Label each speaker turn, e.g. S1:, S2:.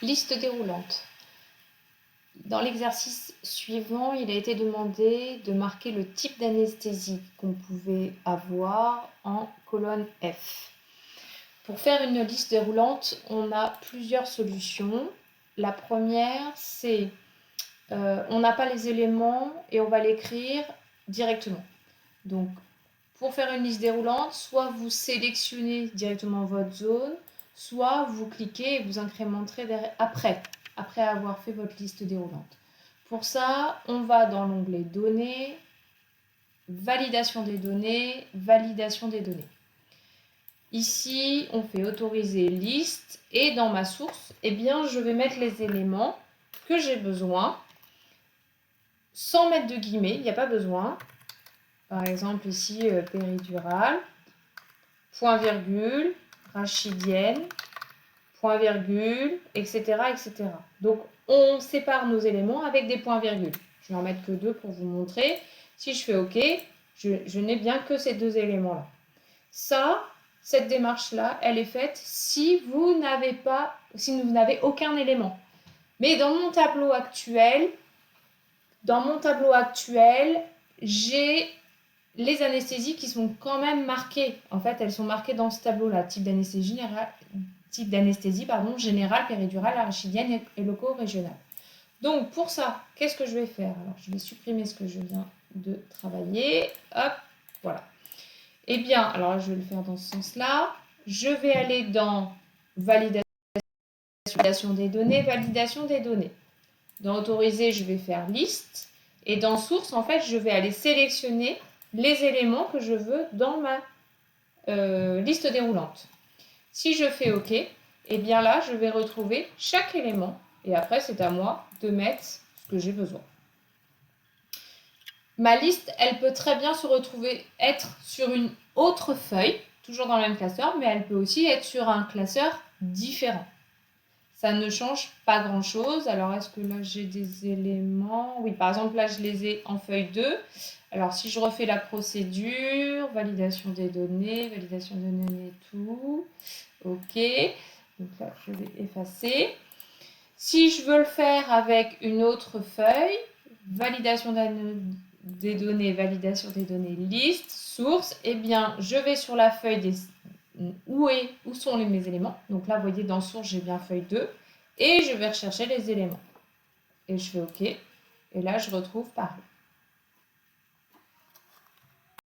S1: Liste déroulante. Dans l'exercice suivant, il a été demandé de marquer le type d'anesthésie qu'on pouvait avoir en colonne F. Pour faire une liste déroulante, on a plusieurs solutions. La première, c'est on n'a pas les éléments et on va l'écrire directement. Donc, pour faire une liste déroulante, soit vous sélectionnez directement votre zone, soit vous cliquez et vous incrémenterez après avoir fait votre liste déroulante. Pour ça, on va dans l'onglet Données, Validation des données, Validation des données. Ici, on fait Autoriser liste et dans ma source, eh bien, je vais mettre les éléments que j'ai besoin sans mettre de guillemets, il n'y a pas besoin. Par exemple, ici, péridurale, point virgule, rachidienne, point virgule, etc., etc. Donc, on sépare nos éléments avec des points virgules. Je vais en mettre que 2 pour vous montrer. Si je fais OK, je n'ai bien que ces 2 éléments-là. Cette démarche-là, elle est faite si vous n'avez aucun élément. Mais dans mon tableau actuel, j'ai les anesthésies qui sont quand même marquées. En fait, elles sont marquées dans ce tableau-là. Type d'anesthésie générale, péridurale, arachidienne et loco-régionale. Donc, pour ça, qu'est-ce que je vais faire? Alors, je vais supprimer ce que je viens de travailler. Hop, voilà. Eh bien, alors je vais le faire dans ce sens-là. Je vais aller dans validation des données, validation des données. Dans autoriser, je vais faire liste. Et dans source, en fait, je vais aller sélectionner les éléments que je veux dans ma liste déroulante. Si je fais OK, et bien là, je vais retrouver chaque élément. Et après, c'est à moi de mettre ce que j'ai besoin. Ma liste, elle peut très bien être sur une autre feuille, toujours dans le même classeur, mais elle peut aussi être sur un classeur différent. Ça ne change pas grand-chose. Alors, est-ce que là, j'ai des éléments? Oui, par exemple, là, je les ai en feuille 2. Alors, si je refais la procédure, validation des données et tout. OK. Donc là, je vais effacer. Si je veux le faire avec une autre feuille, validation des données, liste, source, eh bien, je vais sur la feuille où sont mes éléments. Donc là, vous voyez, dans source, j'ai bien feuille 2. Et je vais rechercher les éléments. Et je fais OK. Et là, je retrouve pareil.